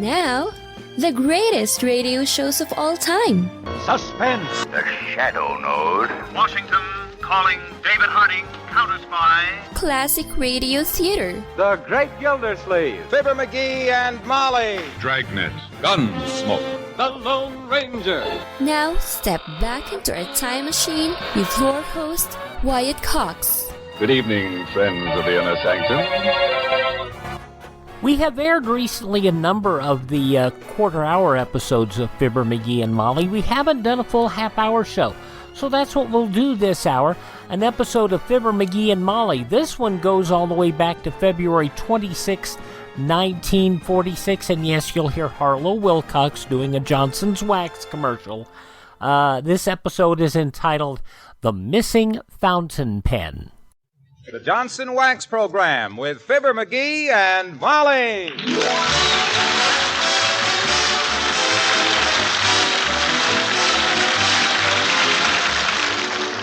Now, the greatest radio shows of all time. Suspense. The Shadow Node. Washington calling David Harding, Counter Spy. Classic radio theater. The Great Gildersleeve. Fibber McGee and Molly. Dragnet. Gunsmoke. The Lone Ranger. Now, step back into our time machine with your host, Wyatt Cox. Good evening, friends of the Inner Sanctum. We have aired recently a number of the quarter-hour episodes of Fibber McGee and Molly. We haven't done a full half-hour show, so that's what we'll do this hour, an episode of Fibber McGee and Molly. This one goes all the way back to February 26, 1946, and yes, you'll hear Harlow Wilcox doing a Johnson's Wax commercial. This episode is entitled The Missing Fountain Pen. The Johnson Wax Program with Fibber McGee and Molly.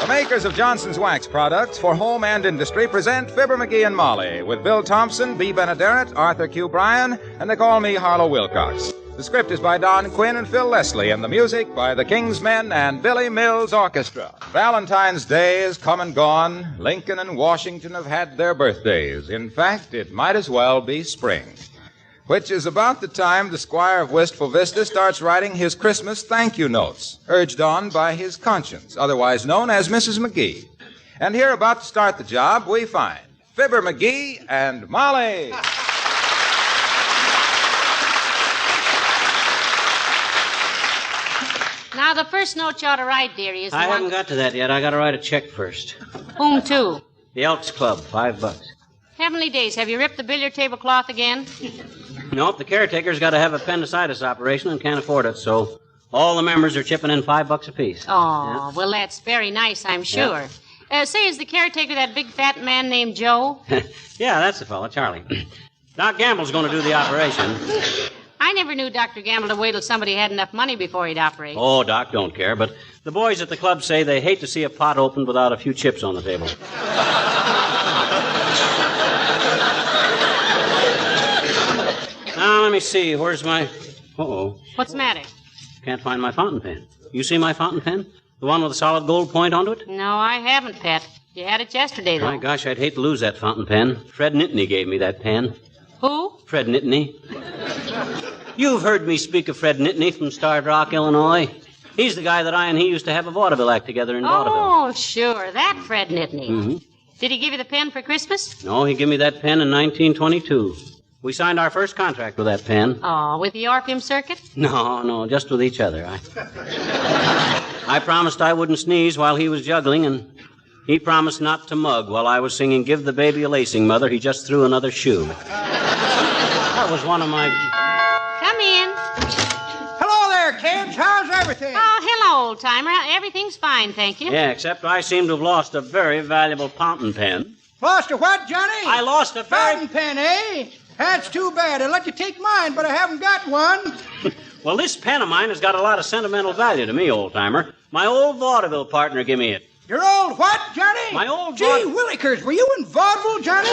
The makers of Johnson's Wax products for home and industry present Fibber McGee and Molly with Bill Thompson, B. Benaderet, Arthur Q. Bryan, and they call me Harlow Wilcox. The script is by Don Quinn and Phil Leslie, and the music by the King's Men and Billy Mills Orchestra. Valentine's Day is come and gone. Lincoln and Washington have had their birthdays. In fact, it might as well be spring, which is about the time the Squire of Wistful Vista starts writing his Christmas thank you notes, urged on by his conscience, otherwise known as Mrs. McGee. And here, about to start the job, we find Fibber McGee and Molly. Now, the first note you ought to write, dearie, is the I one... haven't got to that yet. I got to write a check first. Whom to? The Elks Club, $5. Heavenly days, have you ripped the billiard tablecloth again? Nope, the caretaker's got to have appendicitis operation and can't afford it, so all the members are chipping in $5 apiece. Oh, well, that's very nice, I'm sure. Say, is the caretaker that big fat man named Joe? Yeah, that's the fella, Charlie. Doc Gamble's going to do the operation. I never knew Dr. Gamble to wait till somebody had enough money before he'd operate. Oh, Doc don't care, but the boys at the club say they hate to see a pot opened without a few chips on the table. Now, let me see. Where's my... Uh-oh. What's the matter? Can't find my fountain pen. You see my fountain pen? The one with a solid gold point onto it? No, I haven't, Pet. You had it yesterday, though. My gosh, I'd hate to lose that fountain pen. Fred Nitney gave me that pen. Who? Fred Nitney. You've heard me speak of Fred Nitney from Starved Rock, Illinois. He's the guy that I and he used to have a vaudeville act together in vaudeville. Oh, sure, that Fred Nitney. Mm-hmm. Did he give you the pen for Christmas? No, he gave me that pen in 1922. We signed our first contract with that pen. Oh, with the Orpheum Circuit? No, just with each other. I promised I wouldn't sneeze while he was juggling, and he promised not to mug while I was singing Give the Baby a Lacing, Mother. He just threw another shoe. That was one of my... Come in. Hello there, kids. How's everything? Oh, hello, old-timer. Everything's fine, thank you. Yeah, except I seem to have lost a very valuable fountain pen. Lost a what, Johnny? I lost a fountain pen, eh? That's too bad. I'd let you take mine, but I haven't got one. Well, this pen of mine has got a lot of sentimental value to me, old-timer. My old vaudeville partner gave me it. Your old what, Johnny? My old... Gee willikers, were you in vaudeville, Johnny?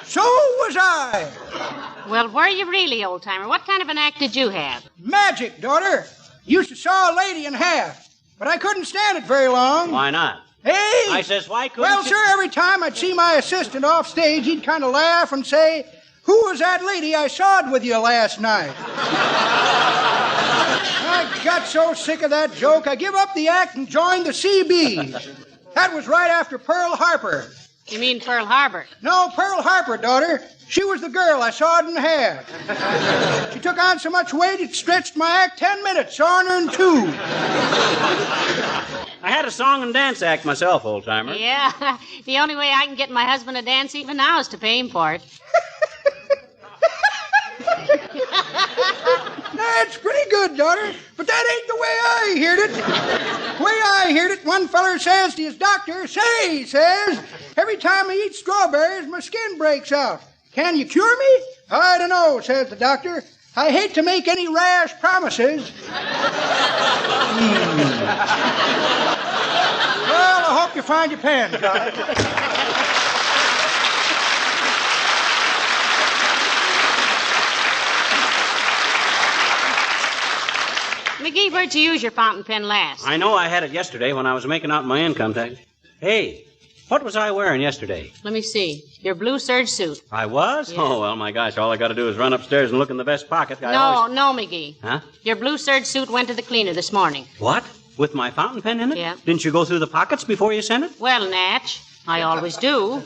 So was I. Well, were you really, old-timer? What kind of an act did you have? Magic, daughter. Used to saw a lady in half, but I couldn't stand it very long. Why not? Hey! I says, why couldn't Well, you... sir, every time I'd see my assistant off stage, he'd kind of laugh and say, "Who was that lady I sawed with you last night?" I got so sick of that joke, I give up the act and joined the CBs. That was right after Pearl Harbor. You mean Pearl Harbor? No, Pearl Harbor, daughter. She was the girl I sawed in half. She took on so much weight it stretched my act 10 minutes, sawing her in two. I had a song and dance act myself, old-timer. Yeah, the only way I can get my husband to dance even now is to pay him for it. That's pretty good, daughter, but that ain't the way I heard it. The way I heard it, one feller says to his doctor, "Say," he says, "every time I eat strawberries, my skin breaks out. Can you cure me?" "I don't know," says the doctor. "I hate to make any rash promises." Well, I hope you find your pen, Doc. McGee, where'd you use your fountain pen last? I know I had it yesterday when I was making out my income tax. Hey, what was I wearing yesterday? Let me see. Your blue serge suit. I was? Yeah. Oh, well, my gosh, all I got to do is run upstairs and look in the vest pocket. No, McGee. Huh? Your blue serge suit went to the cleaner this morning. What? With my fountain pen in it? Yeah. Didn't you go through the pockets before you sent it? Well, Natch, I always do.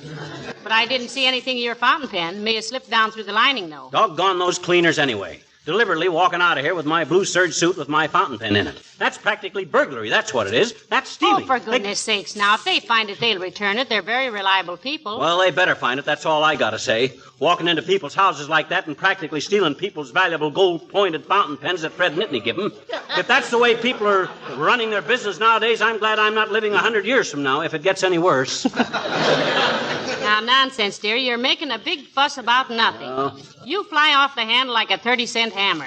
But I didn't see anything in your fountain pen. May have slipped down through the lining, though. Doggone those cleaners anyway. Deliberately walking out of here with my blue serge suit with my fountain pen in it. That's practically burglary. That's what it is. That's stealing. Oh, for goodness sakes, now, if they find it, they'll return it. They're very reliable people. Well, they better find it. That's all I got to say. Walking into people's houses like that and practically stealing people's valuable gold-pointed fountain pens that Fred Nitney give them. If that's the way people are running their business nowadays, I'm glad I'm not living 100 years from now if it gets any worse. Now, nonsense, dear. You're making a big fuss about nothing. You fly off the handle like a 30-cent hammer.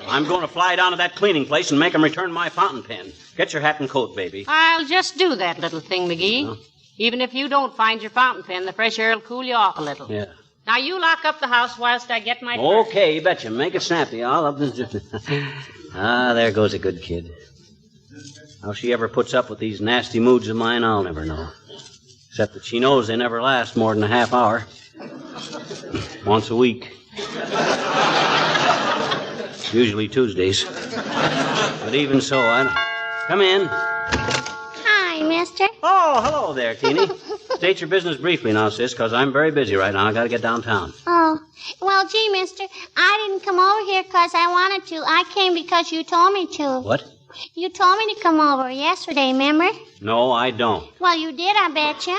I'm going to fly down to that cleaning place and make them return my fountain pen. Get your hat and coat, baby. I'll just do that little thing, McGee. Even if you don't find your fountain pen, the fresh air will cool you off a little. Yeah. Now, you lock up the house whilst I get my purse. Okay, you betcha. Make it snappy. I'll up this. There goes a good kid. How she ever puts up with these nasty moods of mine, I'll never know. Except that she knows they never last more than a half hour. Once a week. Usually Tuesdays. But even so, Come in. Hi, mister. Oh, hello there, Teeny. State your business briefly now, sis, because I'm very busy right now. I got to get downtown. Oh, well, gee, mister, I didn't come over here because I wanted to. I came because you told me to. What? You told me to come over yesterday, remember? No, I don't. Well, you did, I betcha.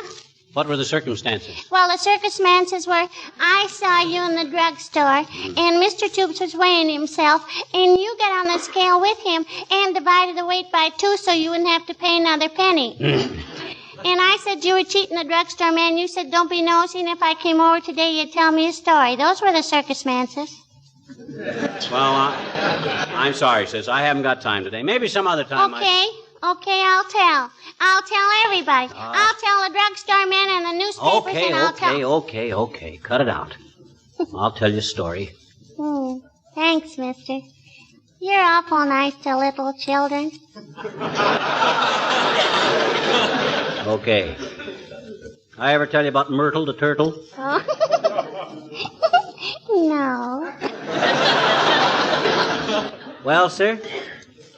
What were the circumstances? Well, the circumstances were I saw you in the drugstore, and Mr. Tubes was weighing himself, and you got on the scale with him and divided the weight by 2 so you wouldn't have to pay another penny. And I said you were cheating the drugstore man. You said, don't be nosy, and if I came over today, you'd tell me a story. Those were the circumstances. Well, I'm sorry, sis. I haven't got time today. Maybe some other time. Okay, I'll tell. I'll tell everybody. I'll tell the drugstore man and the newspapers, and I'll tell... Okay. Cut it out. I'll tell you a story. Thanks, mister. You're awful nice to little children. Okay. I ever tell you about Myrtle the turtle? No. Well, sir,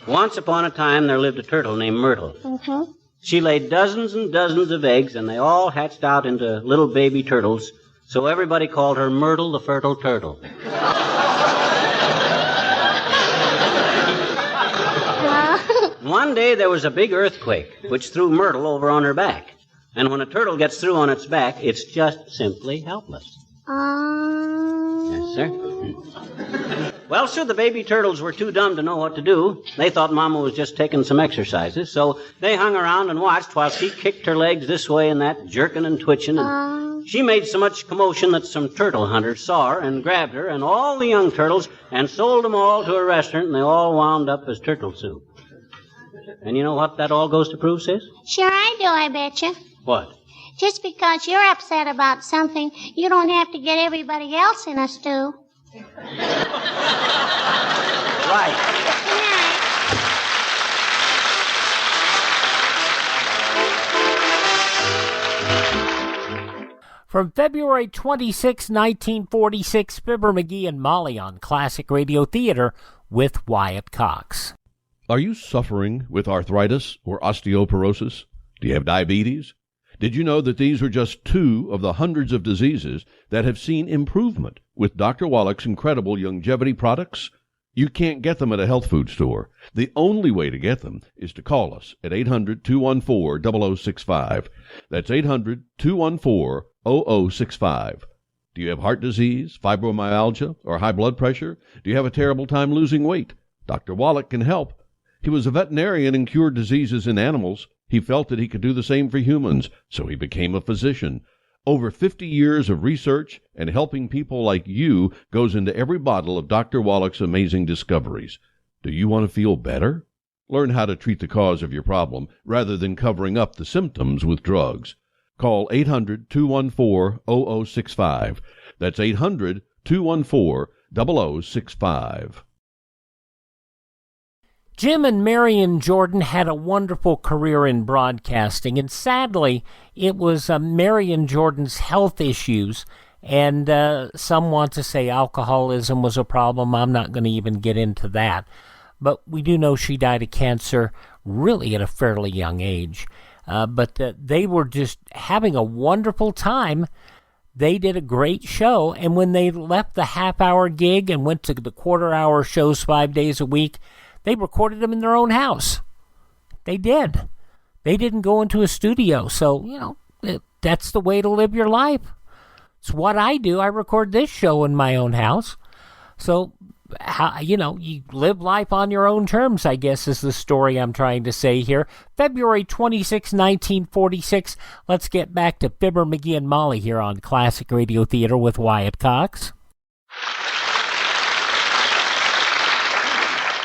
once upon a time there lived a turtle named Myrtle. Mm-hmm. She laid dozens and dozens of eggs, and they all hatched out into little baby turtles, so everybody called her Myrtle the fertile turtle. One day there was a big earthquake, which threw Myrtle over on her back. And when a turtle gets through on its back, it's just simply helpless. Yes, sir. Well, sir, the baby turtles were too dumb to know what to do. They thought Mama was just taking some exercises, so they hung around and watched while she kicked her legs this way and that, jerking and twitching. And she made so much commotion that some turtle hunters saw her and grabbed her and all the young turtles and sold them all to a restaurant, and they all wound up as turtle soup. And you know what that all goes to prove, sis? Sure I do, I betcha. What? Just because you're upset about something, you don't have to get everybody else in a stew. Right. Good night. From February 26, 1946, Fibber McGee and Molly on Classic Radio Theater with Wyatt Cox. Are you suffering with arthritis or osteoporosis? Do you have diabetes? Did you know that these are just 2 of the hundreds of diseases that have seen improvement with Dr. Wallach's incredible longevity products? You can't get them at a health food store. The only way to get them is to call us at 800-214-0065. That's 800-214-0065. Do you have heart disease, fibromyalgia, or high blood pressure? Do you have a terrible time losing weight? Dr. Wallach can help. He was a veterinarian and cured diseases in animals. He felt that he could do the same for humans, so he became a physician. Over 50 years of research and helping people like you goes into every bottle of Dr. Wallach's amazing discoveries. Do you want to feel better? Learn how to treat the cause of your problem rather than covering up the symptoms with drugs. Call 800-214-0065. That's 800-214-0065. 0065. Jim and Marion Jordan had a wonderful career in broadcasting, and sadly, it was Marion Jordan's health issues, and some want to say alcoholism was a problem. I'm not going to even get into that. But we do know she died of cancer really at a fairly young age. But they were just having a wonderful time. They did a great show, and when they left the half-hour gig and went to the quarter-hour shows 5 days a week, they recorded them in their own house. They did. They didn't go into a studio. So, that's the way to live your life. It's what I do. I record this show in my own house. So, you live life on your own terms, I guess, is the story I'm trying to say here. February 26, 1946. Let's get back to Fibber McGee and Molly here on Classic Radio Theater with Wyatt Cox.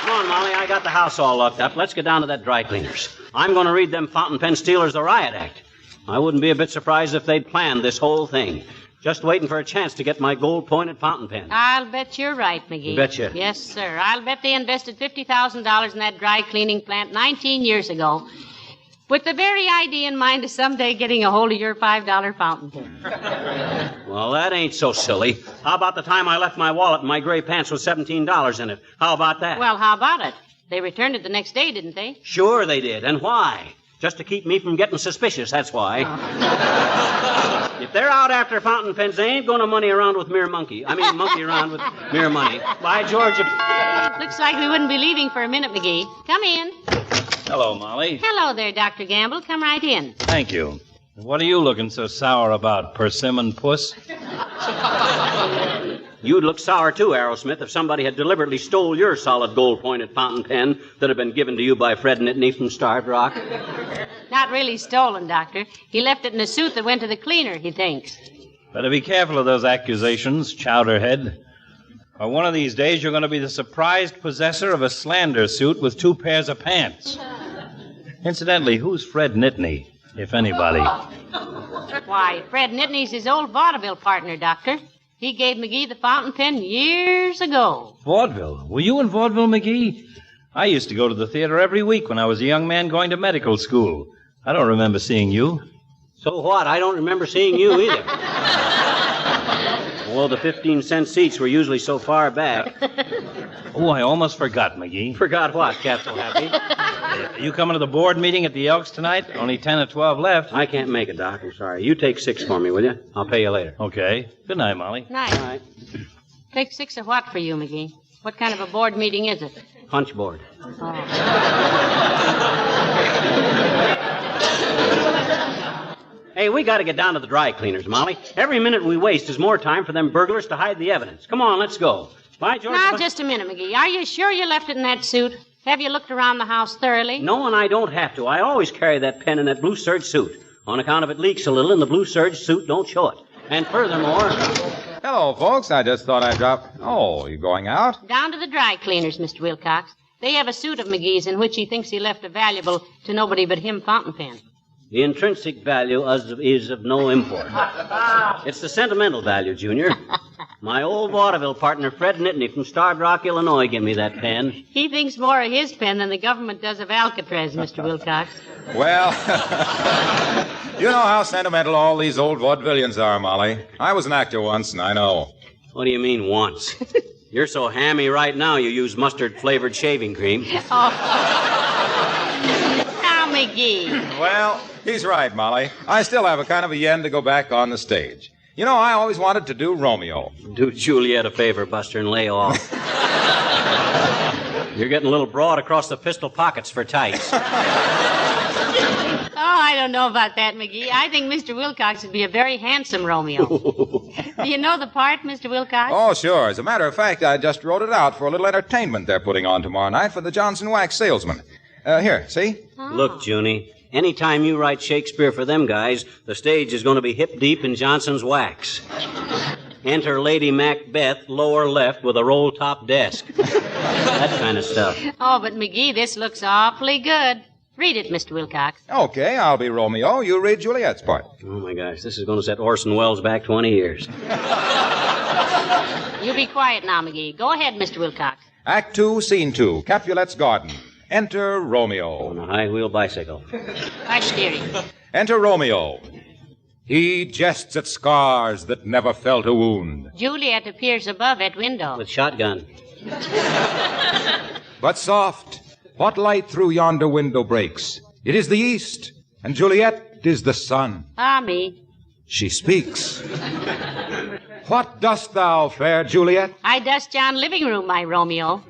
Come on, Molly, I got the house all locked up. Let's get down to that dry cleaner's. I'm going to read them fountain pen stealers the riot act. I wouldn't be a bit surprised if they'd planned this whole thing. Just waiting for a chance to get my gold-pointed fountain pen. I'll bet you're right, McGee. You betcha. Yes, sir. I'll bet they invested $50,000 in that dry cleaning plant 19 years ago with the very idea in mind of someday getting a hold of your $5 fountain pen. Well, that ain't so silly. How about the time I left my wallet and my gray pants with $17 in it? How about that? Well, how about it? They returned it the next day, didn't they? Sure they did. And why? Just to keep me from getting suspicious, that's why. Oh. If they're out after fountain pens, they ain't going to monkey around with mere monkey. Monkey around with mere money. By George. Looks like we wouldn't be leaving for a minute, McGee. Come in. Hello, Molly. Hello there, Dr. Gamble. Come right in. Thank you. What are you looking so sour about, persimmon puss? You'd look sour, too, Aerosmith, if somebody had deliberately stole your solid gold-pointed fountain pen that had been given to you by Fred Nitney from Starved Rock. Not really stolen, Doctor. He left it in a suit that went to the cleaner, he thinks. Better be careful of those accusations, Chowderhead. Or one of these days you're going to be the surprised possessor of a slander suit with 2 pairs of pants. Incidentally, who's Fred Nitney, if anybody? Why, Fred Nitney's his old vaudeville partner, Doctor. He gave McGee the fountain pen years ago. Vaudeville? Were you in vaudeville, McGee? I used to go to the theater every week when I was a young man going to medical school. I don't remember seeing you. So what? I don't remember seeing you either. Well, the 15-cent seats were usually so far back. Oh, I almost forgot, McGee. Forgot what, Captain Happy? Are you coming to the board meeting at the Elks tonight? Only 10 or 12 left. I can't make it, Doc. I'm sorry. You take 6 for me, will you? I'll pay you later. Okay. Good night, Molly. Night. All right. Take 6 of what for you, McGee? What kind of a board meeting is it? Punch board. Oh. Hey, we got to get down to the dry cleaners, Molly. Every minute we waste is more time for them burglars to hide the evidence. Come on, let's go. By George. Now, just a minute, McGee. Are you sure you left it in that suit? Have you looked around the house thoroughly? No, and I don't have to. I always carry that pen in that blue serge suit. On account of it leaks a little, and the blue serge suit don't show it. And furthermore... Hello, folks. I just thought I'd drop... Oh, you going out? Down to the dry cleaners, Mr. Wilcox. They have a suit of McGee's in which he thinks he left a valuable to nobody but him fountain pen. The intrinsic value is of no import. It's the sentimental value, Junior. My old vaudeville partner, Fred Nitney from Starved Rock, Illinois, gave me that pen. He thinks more of his pen than the government does of Alcatraz, Mr. Wilcox. Well, you know how sentimental all these old vaudevillians are, Molly. I was an actor once, and I know. What do you mean, once? You're so hammy right now you use mustard-flavored shaving cream. Oh. Now, McGee. Well, he's right, Molly. I still have a kind of a yen to go back on the stage. You know, I always wanted to do Romeo. Do Juliet a favor, Buster, and lay off. You're getting a little broad across the pistol pockets for tights. Oh, I don't know about that, McGee. I think Mr. Wilcox would be a very handsome Romeo. Do you know the part, Mr. Wilcox? Oh, sure. As a matter of fact, I just wrote it out for a little entertainment they're putting on tomorrow night for the Johnson Wax salesman. Here, see? Oh. Look, Junie, anytime you write Shakespeare for them guys, the stage is going to be hip-deep in Johnson's wax. Enter Lady Macbeth, lower left, with a roll-top desk. That kind of stuff. Oh, but McGee, this looks awfully good. Read it, Mr. Wilcox. Okay, I'll be Romeo. You read Juliet's part. Oh, my gosh, this is going to set Orson Welles back 20 years. You be quiet now, McGee. Go ahead, Mr. Wilcox. Act 2, Scene 2, Capulet's Garden. Enter Romeo. On a high-wheel bicycle. Hush, dearie. Enter Romeo. He jests at scars that never felt a wound. Juliet appears above at window. With shotgun. But soft, what light through yonder window breaks? It is the east, and Juliet is the sun. Ah, me. She speaks. What dost thou, fair Juliet? I dust yon living room, my Romeo.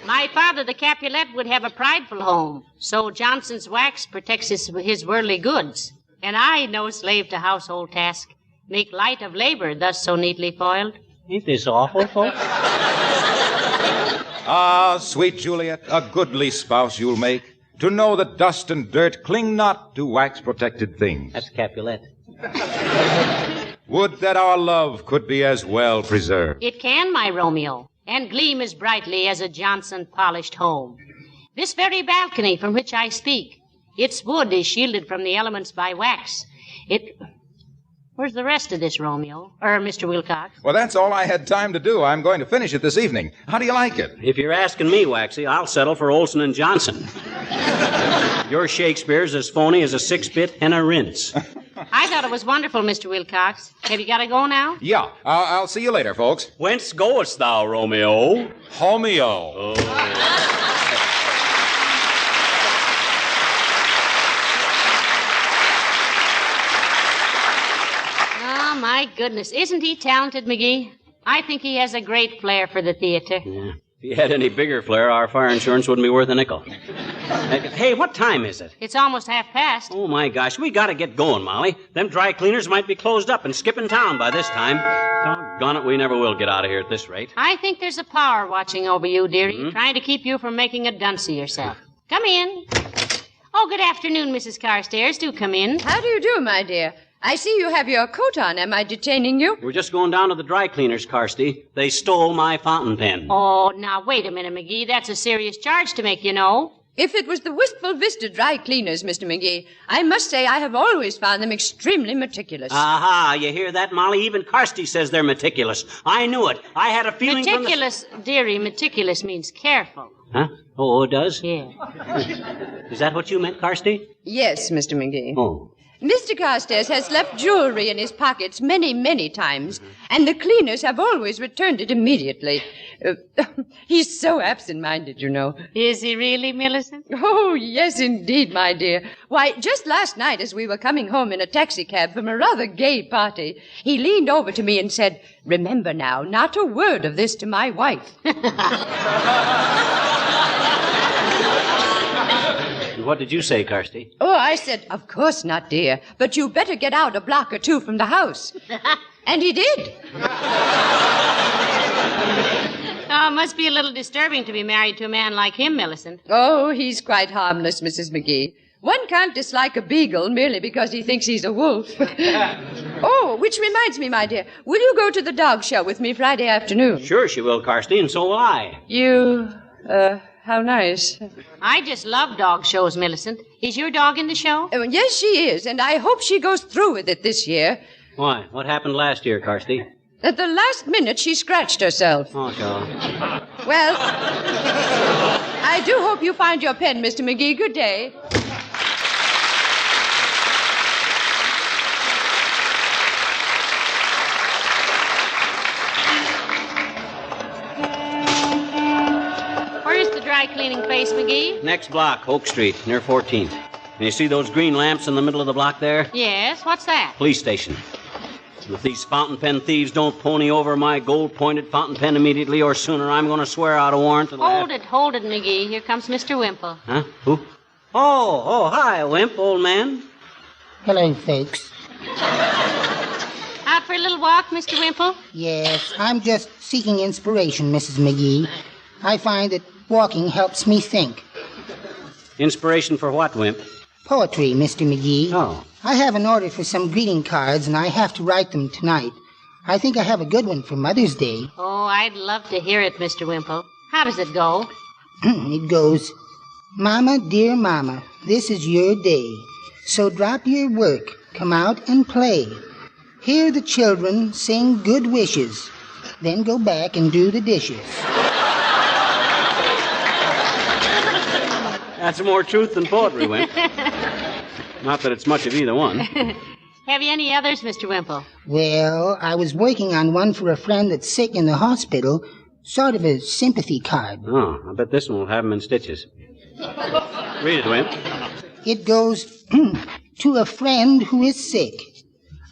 My father, the Capulet, would have a prideful home, so Johnson's wax protects his worldly goods. And I, no slave to household task, make light of labor thus so neatly foiled. Ain't this awful, folks? Ah, sweet Juliet, a goodly spouse you'll make, to know that dust and dirt cling not to wax-protected things. That's Capulet. Would that our love could be as well preserved. It can, my Romeo, and gleam as brightly as a Johnson-polished home. This very balcony from which I speak, its wood is shielded from the elements by wax. Where's the rest of this, Romeo? Or Mr. Wilcox? Well, that's all I had time to do. I'm going to finish it this evening. How do you like it? If you're asking me, Waxy, I'll settle for Olson and Johnson. Your Shakespeare's as phony as a 6-bit and a rinse. I thought it was wonderful, Mr. Wilcox. Have you got to go now? Yeah. I'll see you later, folks. Whence goest thou, Romeo? Homeo. Oh. My goodness, isn't he talented, McGee? I think he has a great flair for the theater. Yeah. If he had any bigger flair, our fire insurance wouldn't be worth a nickel. Hey, what time is it? It's almost past. Oh, my gosh, we gotta get going, Molly. Them dry cleaners might be closed up and skipping town by this time. Doggone it, we never will get out of here at this rate. I think there's a power watching over you, dearie, trying to keep you from making a dunce of yourself. Come in. Oh, good afternoon, Mrs. Carstairs. Do come in. How do you do, my dear? I see you have your coat on. Am I detaining you? We're just going down to the dry cleaners, Carsty. They stole my fountain pen. Oh, now, wait a minute, McGee. That's a serious charge to make, you know. If it was the Wistful Vista dry cleaners, Mr. McGee, I must say I have always found them extremely meticulous. Aha, you hear that, Molly? Even Carsty says they're meticulous. I knew it. I had a feeling Meticulous, dearie, meticulous means careful. Huh? Oh, it does? Yeah. Is that what you meant, Carsty? Yes, Mr. McGee. Oh. Mr. Carstairs has left jewelry in his pockets many, many times, and the cleaners have always returned it immediately. He's so absent-minded, you know. Is he really, Millicent? Oh, yes, indeed, my dear. Why, just last night as we were coming home in a taxicab from a rather gay party, he leaned over to me and said, "Remember now, not a word of this to my wife." What did you say, Carsty? Oh, I said, "Of course not, dear, but you better get out a block or two from the house." And he did. Oh, it must be a little disturbing to be married to a man like him, Millicent. Oh, he's quite harmless, Mrs. McGee. One can't dislike a beagle merely because he thinks he's a wolf. Oh, which reminds me, my dear, will you go to the dog show with me Friday afternoon? Sure she will, Carsty, and so will I. You, how nice. I just love dog shows, Millicent. Is your dog in the show? Yes, she is, and I hope she goes through with it this year. Why? What happened last year, Carsty? At the last minute, she scratched herself. Oh, sure. Well, I do hope you find your pen, Mr. McGee. Good day. Where's the dry cleaning place, McGee? Next block, Oak Street, near 14th. And you see those green lamps in the middle of the block there? Yes, what's that? Police station. If these fountain pen thieves don't pony over my gold-pointed fountain pen immediately or sooner, I'm going to swear out a warrant. Hold it, McGee. Here comes Mr. Wimple. Huh? Who? Oh, hi, Wimp, old man. Hello, folks. Out for a little walk, Mr. Wimple? Yes, I'm just seeking inspiration, Mrs. McGee. I find that walking helps me think. Inspiration for what, Wimp? Poetry, Mr. McGee. Oh. I have an order for some greeting cards, and I have to write them tonight. I think I have a good one for Mother's Day. Oh, I'd love to hear it, Mr. Wimple. How does it go? It goes, "Mama, dear Mama, this is your day. So drop your work, come out and play. Hear the children sing good wishes, then go back and do the dishes. That's more truth than poetry, Wimp. Not that it's much of either one. Have you any others, Mr. Wimple? Well, I was working on one for a friend that's sick in the hospital, sort of a sympathy card. Oh, I bet this one will have him in stitches. Read it, Wimp. It goes, to a friend who is sick.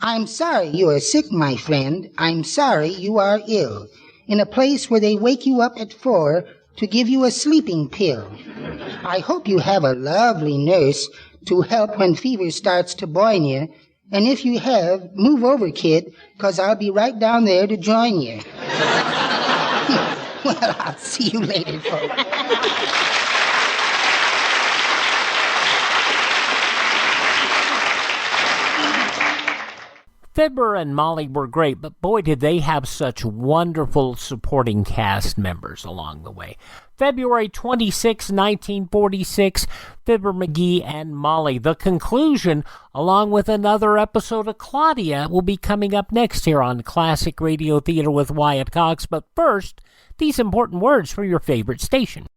I'm sorry you are sick, my friend. I'm sorry you are ill. In a place where they wake you up at 4 to give you a sleeping pill. I hope you have a lovely nurse to help when fever starts to boin you. And if you have, move over, kid, 'cause I'll be right down there to join you. Well, I'll see you later, folks. Fibber and Molly were great, but boy, did they have such wonderful supporting cast members along the way. February 26, 1946, Fibber McGee and Molly. The conclusion, along with another episode of Claudia, will be coming up next here on Classic Radio Theater with Wyatt Cox. But first, these important words from your favorite station.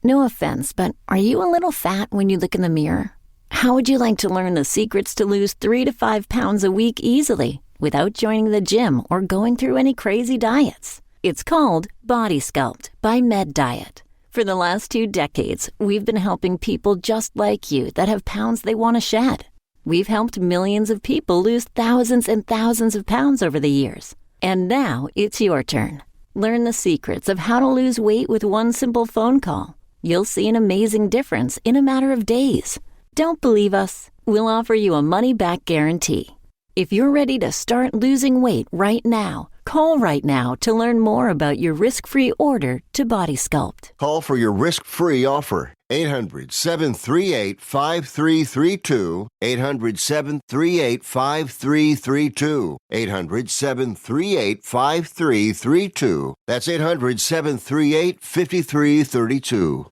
No offense, but are you a little fat when you look in the mirror? How would you like to learn the secrets to lose 3 to 5 pounds a week easily without joining the gym or going through any crazy diets? It's called Body Sculpt by Med Diet. For the last 2 decades, we've been helping people just like you that have pounds they want to shed. We've helped millions of people lose thousands and thousands of pounds over the years. And now it's your turn. Learn the secrets of how to lose weight with one simple phone call. You'll see an amazing difference in a matter of days. Don't believe us? We'll offer you a money-back guarantee. If you're ready to start losing weight right now, call right now to learn more about your risk-free order to Body Sculpt. Call for your risk-free offer. 800-738-5332. 800-738-5332. 800-738-5332. That's 800-738-5332.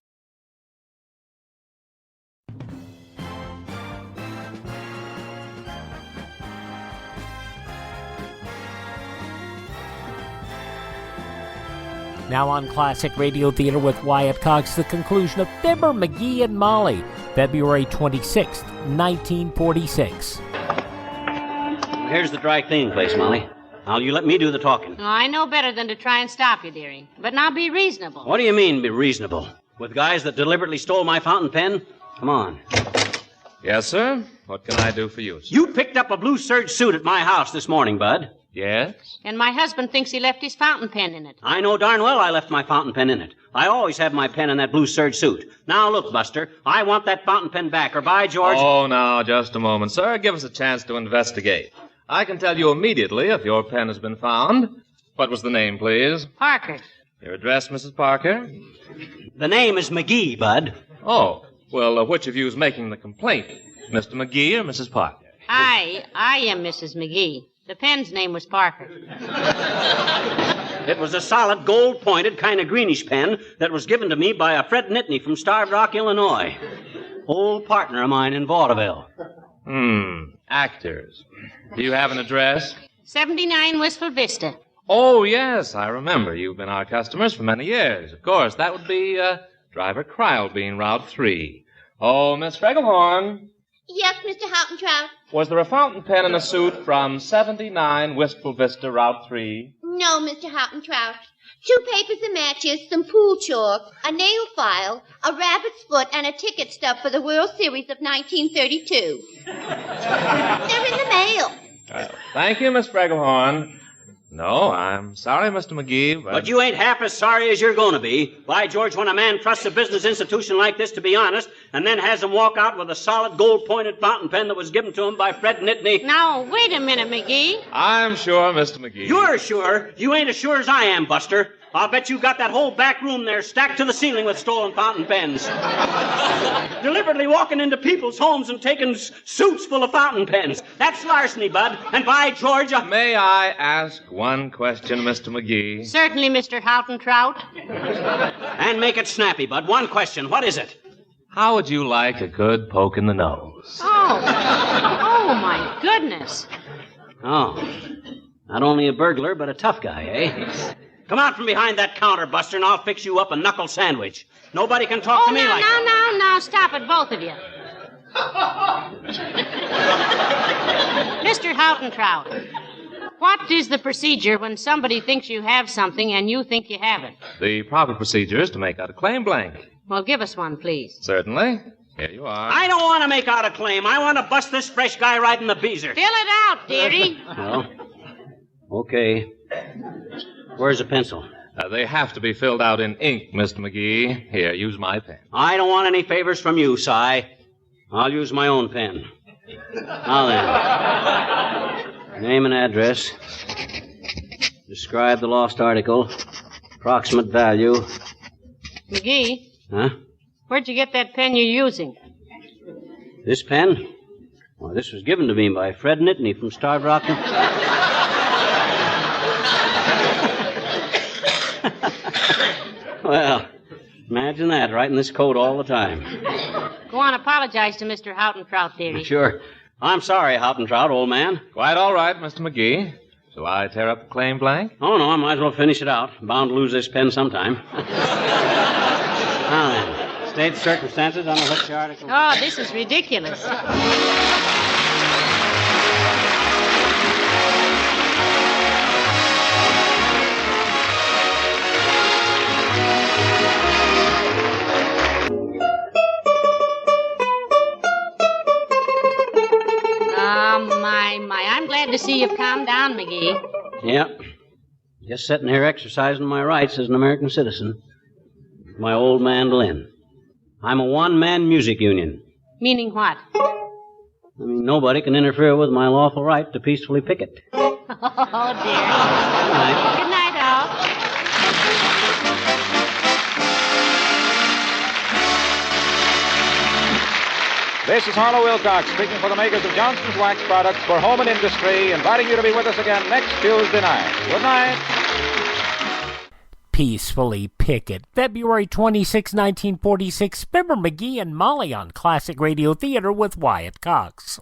Now on Classic Radio Theater with Wyatt Cox, the conclusion of Fibber McGee and Molly, February 26th, 1946. Here's the dry cleaning place, Molly. Now, you let me do the talking. Oh, I know better than to try and stop you, dearie. But now be reasonable. What do you mean, be reasonable? With guys that deliberately stole my fountain pen? Come on. Yes, sir? What can I do for you, sir? You picked up a blue serge suit at my house this morning, Bud. Yes? And my husband thinks he left his fountain pen in it. I know darn well I left my fountain pen in it. I always have my pen in that blue serge suit. Now, look, Buster, I want that fountain pen back, or by George... Oh, now, just a moment, sir. Give us a chance to investigate. I can tell you immediately if your pen has been found. What was the name, please? Parker. Your address, Mrs. Parker? The name is McGee, Bud. Oh, well, which of you is making the complaint? Mr. McGee or Mrs. Parker? I am Mrs. McGee. The pen's name was Parker. It was a solid, gold-pointed, kind of greenish pen that was given to me by a Fred Nitney from Starved Rock, Illinois. Old partner of mine in vaudeville. Actors. Do you have an address? 79 Wistful Vista. Oh, yes, I remember. You've been our customers for many years. Of course, that would be Driver Krylebean, Route 3. Oh, Miss Fregelhorn. Yes, Mr. Houghton-Trout? Was there a fountain pen in a suit from 79 Wistful Vista, Route 3? No, Mr. Houghton-Trout. 2 papers and matches, some pool chalk, a nail file, a rabbit's foot, and a ticket stub for the World Series of 1932. They're in the mail. Thank you, Miss Fregelhorn. No, I'm sorry, Mr. McGee, But you ain't half as sorry as you're going to be. By George, when a man trusts a business institution like this to be honest, and then has him walk out with a solid gold-pointed fountain pen that was given to him by Fred Nitney... Now, wait a minute, McGee. I'm sure, Mr. McGee. You're sure? You ain't as sure as I am, Buster. I'll bet you got that whole back room there stacked to the ceiling with stolen fountain pens. Deliberately walking into people's homes and taking suits full of fountain pens. That's larceny, Bud. And by George... May I ask one question, Mr. McGee? Certainly, Mr. Houghton-Trout. And make it snappy, Bud. One question. What is it? How would you like a good poke in the nose? Oh, my goodness. Oh, not only a burglar, but a tough guy, eh? Come out from behind that counter, Buster, and I'll fix you up a knuckle sandwich. Nobody can talk to me like that. No, stop it, both of you. Mr. Houtentrout, what is the procedure when somebody thinks you have something and you think you haven't? The proper procedure is to make out a claim blank. Well, give us one, please. Certainly. Here you are. I don't want to make out a claim. I want to bust this fresh guy right in the beezer. Fill it out, dearie. Well, okay. Where's the pencil? They have to be filled out in ink, Mr. McGee. Here, use my pen. I don't want any favors from you, Si. I'll use my own pen. Now then. Name and address. Describe the lost article. Approximate value. McGee? Huh? Where'd you get that pen you're using? This pen? Well, this was given to me by Fred Nitney from Starved Rock. Well, imagine that, writing this code all the time. Go on, apologize to Mr. Houtentrout, dearie. Sure. I'm sorry, Houtentrout, old man. Quite all right, Mr. McGee. Shall I tear up the claim blank? Oh, no, I might as well finish it out. Bound to lose this pen sometime. Now then, state circumstances on which the article... Oh, this is ridiculous. My. I'm glad to see you've calmed down, McGee. Yep. Just sitting here exercising my rights as an American citizen. My old mandolin. I'm a one-man music union. Meaning what? I mean, nobody can interfere with my lawful right to peacefully picket. Oh, dear. Good night. Good night, all. This is Harlow Wilcox speaking for the makers of Johnson's Wax Products for Home and Industry, inviting you to be with us again next Tuesday night. Good night. Peacefully Picket. February 26, 1946. Fibber McGee and Molly on Classic Radio Theater with Wyatt Cox.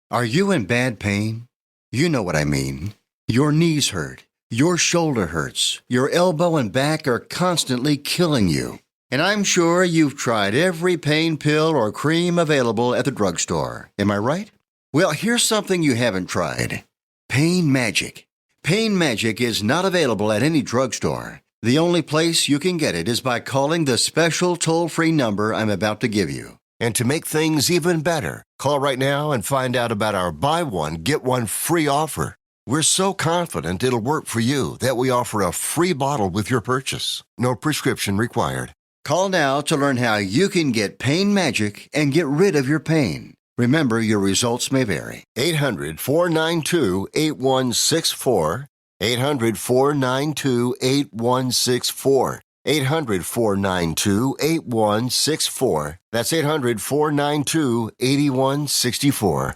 Are you in bad pain? You know what I mean. Your knees hurt. Your shoulder hurts. Your elbow and back are constantly killing you. And I'm sure you've tried every pain pill or cream available at the drugstore. Am I right? Well, here's something you haven't tried. Pain Magic. Pain Magic is not available at any drugstore. The only place you can get it is by calling the special toll-free number I'm about to give you. And to make things even better, call right now and find out about our buy one, get one free offer. We're so confident it'll work for you that we offer a free bottle with your purchase. No prescription required. Call now to learn how you can get Pain Magic and get rid of your pain. Remember, your results may vary. 800-492-8164. 800-492-8164. 800-492-8164. That's 800-492-8164.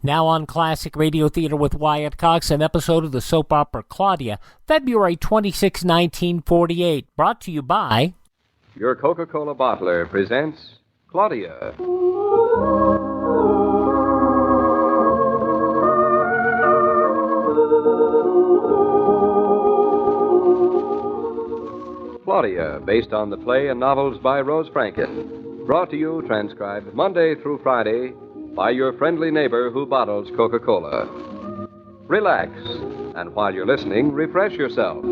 Now on Classic Radio Theater with Wyatt Cox, an episode of the soap opera Claudia, February 26, 1948, brought to you by... Your Coca-Cola bottler presents Claudia. Claudia, based on the play and novels by Rose Franken. Brought to you, transcribed Monday through Friday, by your friendly neighbor who bottles Coca-Cola. Relax, and while you're listening, refresh yourself.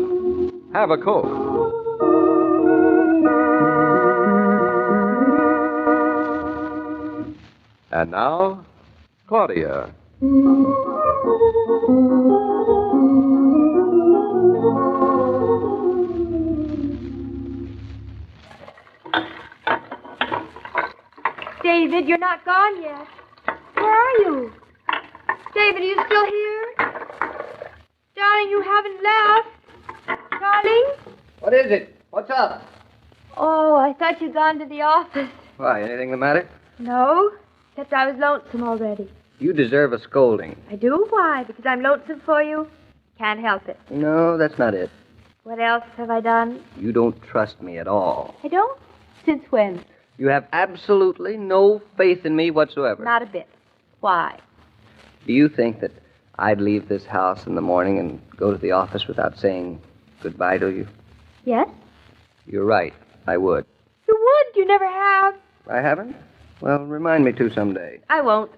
Have a Coke. And now, Claudia. David, you're not gone yet. Where are you? David, are you still here? Darling, you haven't left. Darling? What is it? What's up? Oh, I thought you'd gone to the office. Why, anything the matter? No, except I was lonesome already. You deserve a scolding. I do? Why? Because I'm lonesome for you? Can't help it. No, that's not it. What else have I done? You don't trust me at all. I don't? Since when? You have absolutely no faith in me whatsoever. Not a bit. Why? Do you think that I'd leave this house in the morning and go to the office without saying goodbye to you? Yes? You're right. I would. You would. You never have. I haven't? Well, remind me to someday. I won't.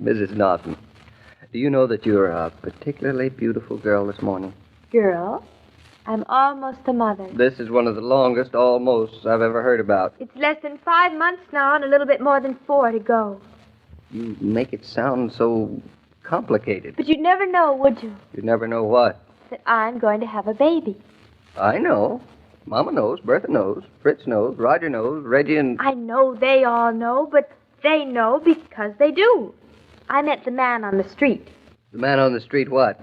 Mrs. Norton, do you know that you're a particularly beautiful girl this morning? Girl, I'm almost a mother. This is one of the longest almosts I've ever heard about. It's less than 5 months now and a little bit more than 4 to go. You make it sound so complicated. But you'd never know, would you? You'd never know what. That I'm going to have a baby. I know. Mama knows, Bertha knows, Fritz knows, Roger knows, Reggie and... I know they all know, but they know because they do. I met the man on the street. The man on the street what?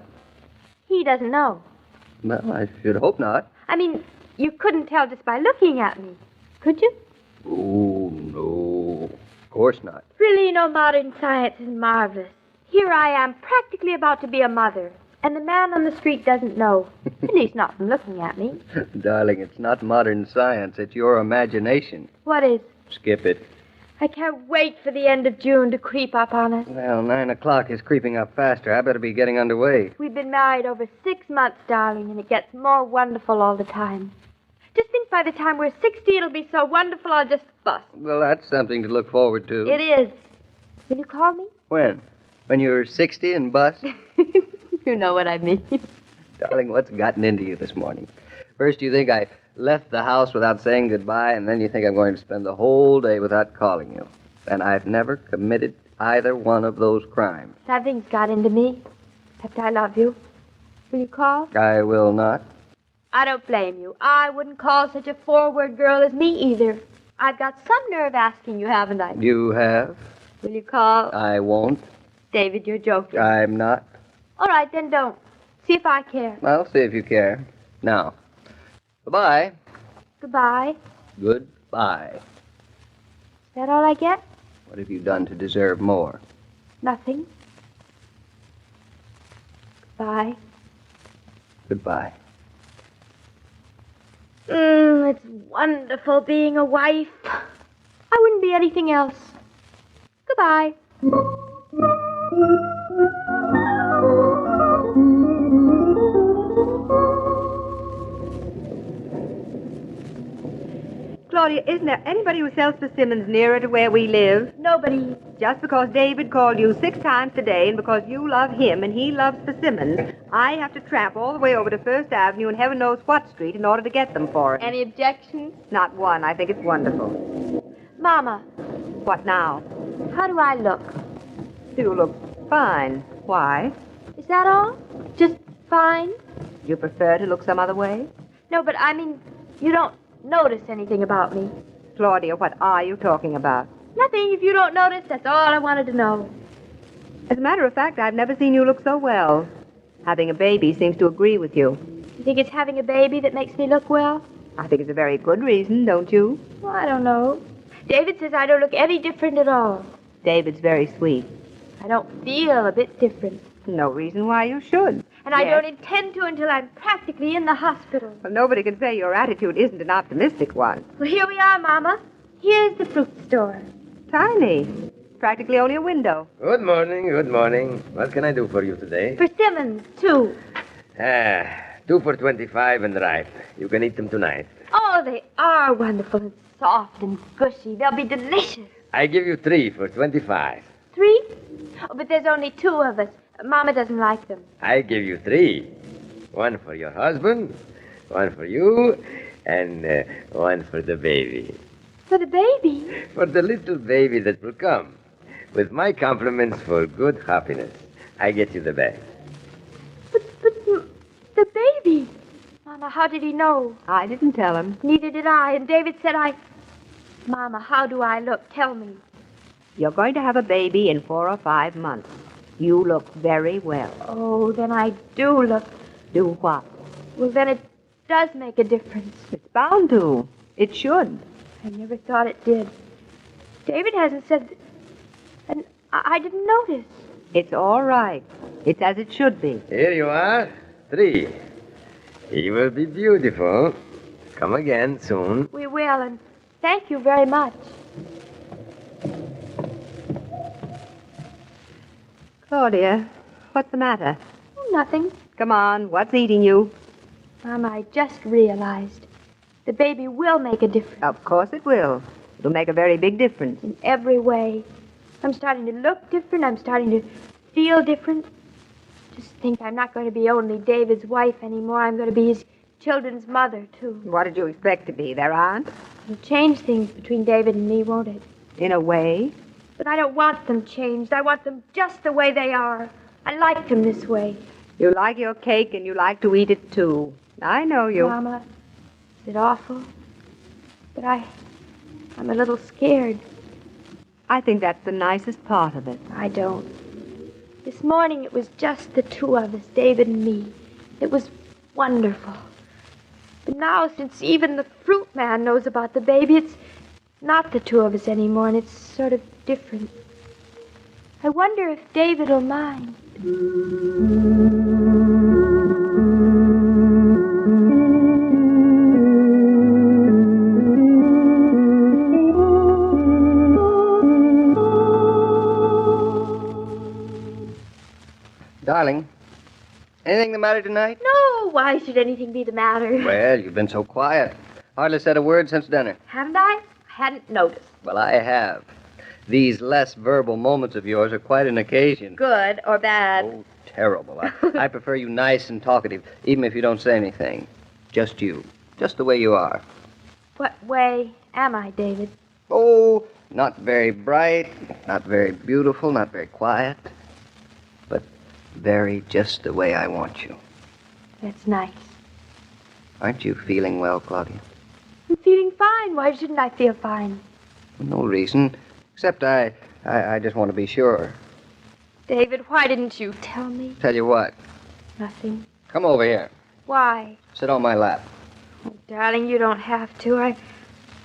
He doesn't know. Well, I should hope not. I mean, you couldn't tell just by looking at me, could you? Oh, no. Of course not. Really, modern science is marvelous. Here I am, practically about to be a mother, and the man on the street doesn't know. At least not from looking at me. Darling, it's not modern science. It's your imagination. What is? Skip it. I can't wait for the end of June to creep up on us. Well, 9 o'clock is creeping up faster. I better be getting underway. We've been married over 6 months, darling, and it gets more wonderful all the time. Just think by the time we're 60, it'll be so wonderful I'll just bust. Well, that's something to look forward to. It is. Will you call me? When? When you're 60 and bust? You know what I mean. Darling, what's gotten into you this morning? First, you think I left the house without saying goodbye, and then you think I'm going to spend the whole day without calling you. And I've never committed either one of those crimes. Something's got into me. Except I love you. Will you call? I will not. I don't blame you. I wouldn't call such a forward girl as me either. I've got some nerve asking you, haven't I? You have? Will you call? I won't. David, you're joking. I'm not. All right, then don't. See if I care. I'll see if you care. Now, goodbye. Goodbye. Goodbye. Is that all I get? What have you done to deserve more? Nothing. Goodbye. Goodbye. It's wonderful being a wife. I wouldn't be anything else. Goodbye. Claudia, isn't there anybody who sells persimmons nearer to where we live? Nobody. Just because David called you 6 times today and because you love him and he loves persimmons, I have to tramp all the way over to First Avenue and heaven knows what street in order to get them for him. Any objections? Not one. I think it's wonderful. Mama. What now? How do I look? You look fine. Why? Is that all? Just fine? You prefer to look some other way? No, but I mean, you don't notice anything about me. Claudia, what are you talking about? Nothing. If you don't notice, that's all I wanted to know. As a matter of fact, I've never seen you look so well. Having a baby seems to agree with you. You think it's having a baby that makes me look well? I think it's a very good reason, don't you? Well, I don't know. David says I don't look any different at all. David's very sweet. I don't feel a bit different. No reason why you should. And I don't intend to until I'm practically in the hospital. Well, nobody can say your attitude isn't an optimistic one. Well, here we are, Mama. Here's the fruit store. Tiny. Practically only a window. Good morning, good morning. What can I do for you today? Persimmons, too. 2 for 25 and ripe. You can eat them tonight. Oh, they are wonderful and soft and gushy. They'll be delicious. I give you 3 for 25. 3? Oh, but there's only 2 of us. Mama doesn't like them. I give you 3. 1 for your husband, 1 for you, and 1 for the baby. For the baby? For the little baby that will come. With my compliments for good happiness. I get you the bag. But the baby. Mama, how did he know? I didn't tell him. Neither did I. And David said Mama, how do I look? Tell me. You're going to have a baby in 4 or 5 months. You look very well. Oh, then I do look. Do what? Well, then it does make a difference. It's bound to. It should. I never thought it did. David hasn't said... And I didn't notice. It's all right. It's as it should be. Here you are. 3. He will be beautiful. Come again soon. We will. will, and thank you very much. Claudia, what's the matter? Oh, nothing. Come on, what's eating you? Mom, I just realized the baby will make a difference. Of course it will. It'll make a very big difference. In every way. I'm starting to look different. I'm starting to feel different. Just think I'm not going to be only David's wife anymore. I'm going to be his children's mother, too. What did you expect to be, their aunt? It'll change things between David and me, won't it? In a way. But I don't want them changed. I want them just the way they are. I like them this way. You like your cake and you like to eat it, too. I know you. Mama, is it awful? But I'm a little scared. I think that's the nicest part of it. I don't. This morning it was just the two of us, David and me. It was wonderful. But now, since even the fruit man knows about the baby, it's not the two of us anymore, and it's sort of different. I wonder if David will mind. Darling, anything the matter tonight? No, why should anything be the matter? Well, you've been so quiet. Hardly said a word since dinner. Haven't I? I hadn't noticed. Well, I have. These less verbal moments of yours are quite an occasion. Good or bad? Oh, terrible. I prefer you nice and talkative, even if you don't say anything. Just you. Just the way you are. What way am I, David? Oh, not very bright, not very beautiful, not very quiet, but very just the way I want you. That's nice. Aren't you feeling well, Claudia? I'm feeling fine. Why shouldn't I feel fine? No reason, except I just want to be sure. David, why didn't you tell me? Tell you what, Nothing. come over here. Why? Sit on my lap. Oh, darling, you don't have to.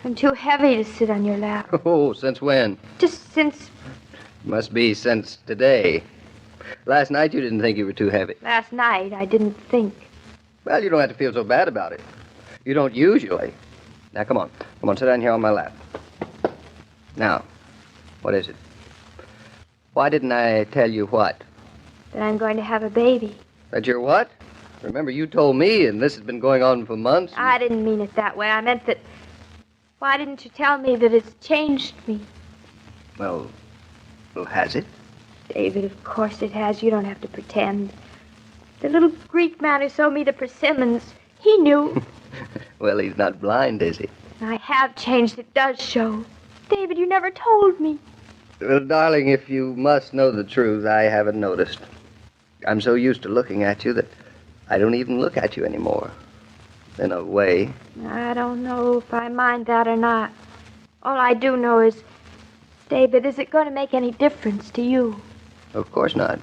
I'm too heavy to sit on your lap. Oh, since when? Just since Must be since today. Last night you didn't think you were too heavy. last night I didn't think. Well, you don't have to feel so bad about it. You don't usually. Now, come on. Come on, sit down here on my lap. Now, what is it? Why didn't I tell you what? That I'm going to have a baby. That you're what? Remember, you told me, and this has been going on for months. I didn't mean it that way. I meant that... Why didn't you tell me that it's changed me? Well, has it? David, of course it has. You don't have to pretend. The little Greek man who sold me the persimmons, he knew. Well, he's not blind, is he? I have changed. It does show. David, you never told me. Well, darling, if you must know the truth, I haven't noticed. I'm so used to looking at you that I don't even look at you anymore. In a way. I don't know if I mind that or not. All I do know is, David, is it going to make any difference to you? Of course not.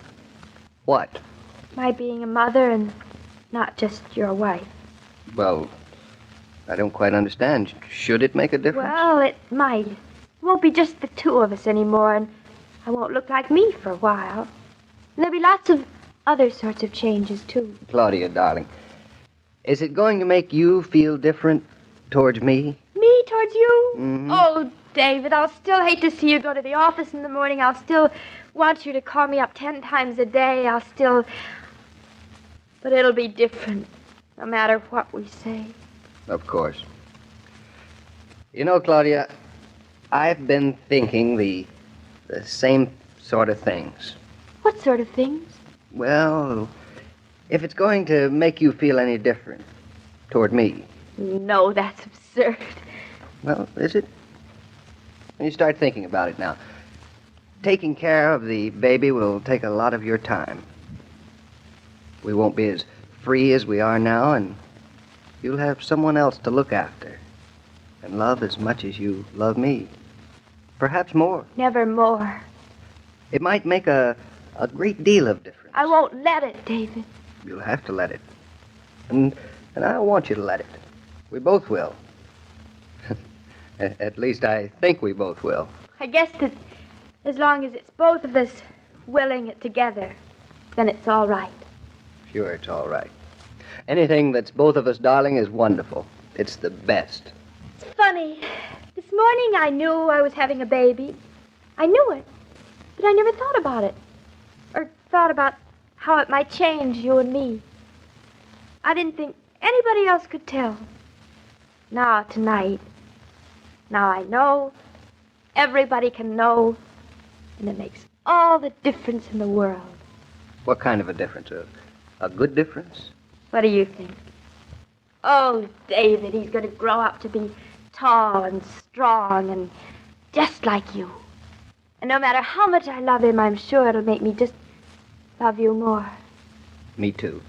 What? My being a mother and not just your wife. Well, I don't quite understand. Should it make a difference? Well, it might. It won't be just the two of us anymore, and I won't look like me for a while. And there'll be lots of other sorts of changes, too. Claudia, darling, is it going to make you feel different towards me? Me towards you? Mhm. Oh, David, I'll still hate to see you go to the office in the morning. I'll still want you to call me up 10 times a day. I'll still... But it'll be different, no matter what we say. Of course. You know, Claudia, I've been thinking the same sort of things. What sort of things? Well, if it's going to make you feel any different toward me. No, that's absurd. Well, is it? You start thinking about it now. Taking care of the baby will take a lot of your time. We won't be as free as we are now, and you'll have someone else to look after and love as much as you love me. Perhaps more. Never more. It might make a great deal of difference. I won't let it, David. You'll have to let it. And I want you to let it. We both will. At least I think we both will. I guess that as long as it's both of us willing it together, then it's all right. Sure, it's all right. Anything that's both of us, darling, is wonderful. It's the best. It's funny. This morning I knew I was having a baby. I knew it, but I never thought about it. Or thought about how it might change you and me. I didn't think anybody else could tell. Now, tonight, now I know, everybody can know, and it makes all the difference in the world. What kind of a difference? A good difference? What do you think? Oh, David, he's going to grow up to be tall and strong and just like you. And no matter how much I love him, I'm sure it'll make me just love you more. Me too.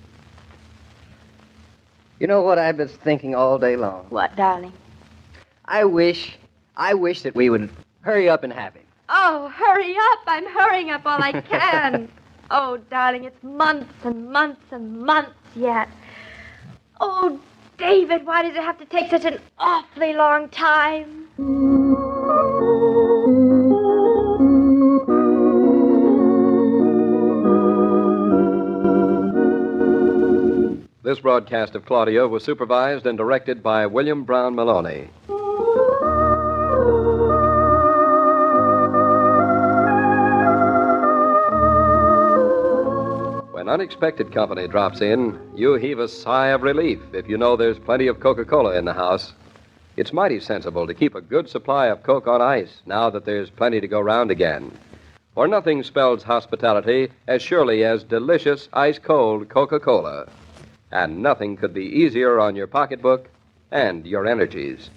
You know what I've been thinking all day long? What, darling? I wish that we would hurry up and have him. Oh, hurry up. I'm hurrying up all I can. Oh, darling, it's months and months and months yet. Oh, David, why does it have to take such an awfully long time? This broadcast of Claudia was supervised and directed by William Brown Maloney. When unexpected company drops in, you heave a sigh of relief if you know there's plenty of Coca-Cola in the house. It's mighty sensible to keep a good supply of Coke on ice now that there's plenty to go round again. For nothing spells hospitality as surely as delicious ice-cold Coca-Cola. And nothing could be easier on your pocketbook and your energies.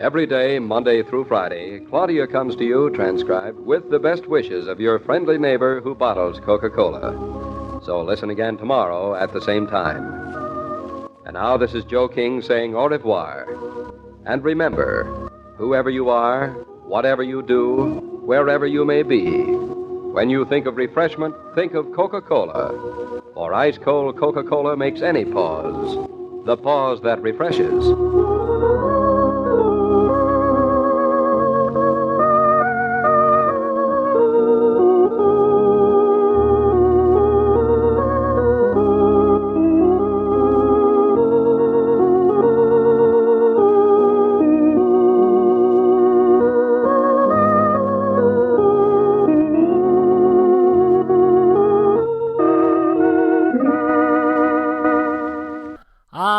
Every day, Monday through Friday, Claudia comes to you transcribed with the best wishes of your friendly neighbor who bottles Coca-Cola. So listen again tomorrow at the same time. And now this is Joe King saying au revoir. And remember, whoever you are, whatever you do, wherever you may be, when you think of refreshment, think of Coca-Cola. For ice-cold Coca-Cola makes any pause the pause that refreshes.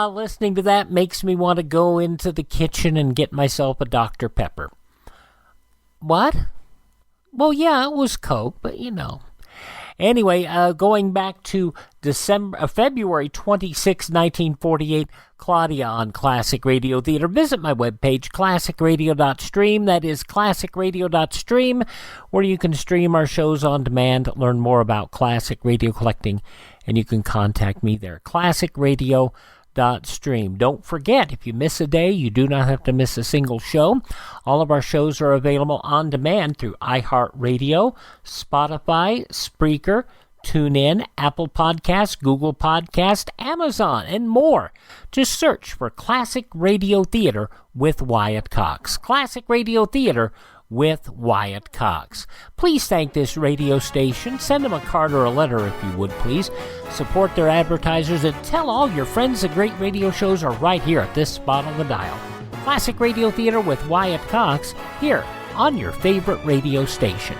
Listening to that makes me want to go into the kitchen and get myself a Dr. Pepper. What? Well, yeah, it was Coke, but you know. Anyway, going back to February 26, 1948, Claudia on Classic Radio Theater. Visit my webpage, classicradio.stream. That is classicradio.stream, where you can stream our shows on demand, learn more about classic radio collecting, and you can contact me there. classicradio.stream. Don't forget, if you miss a day, you do not have to miss a single show. All of our shows are available on demand through iHeartRadio, Spotify, Spreaker, TuneIn, Apple Podcasts, Google Podcasts, Amazon, and more. Just search for Classic Radio Theater with Wyatt Cox. Classic Radio Theater with Wyatt Cox. Please thank this radio station. Send them a card or a letter if you would, please. Support their advertisers and tell all your friends the great radio shows are right here at this spot on the dial. Classic Radio Theater with Wyatt Cox, here on your favorite radio station.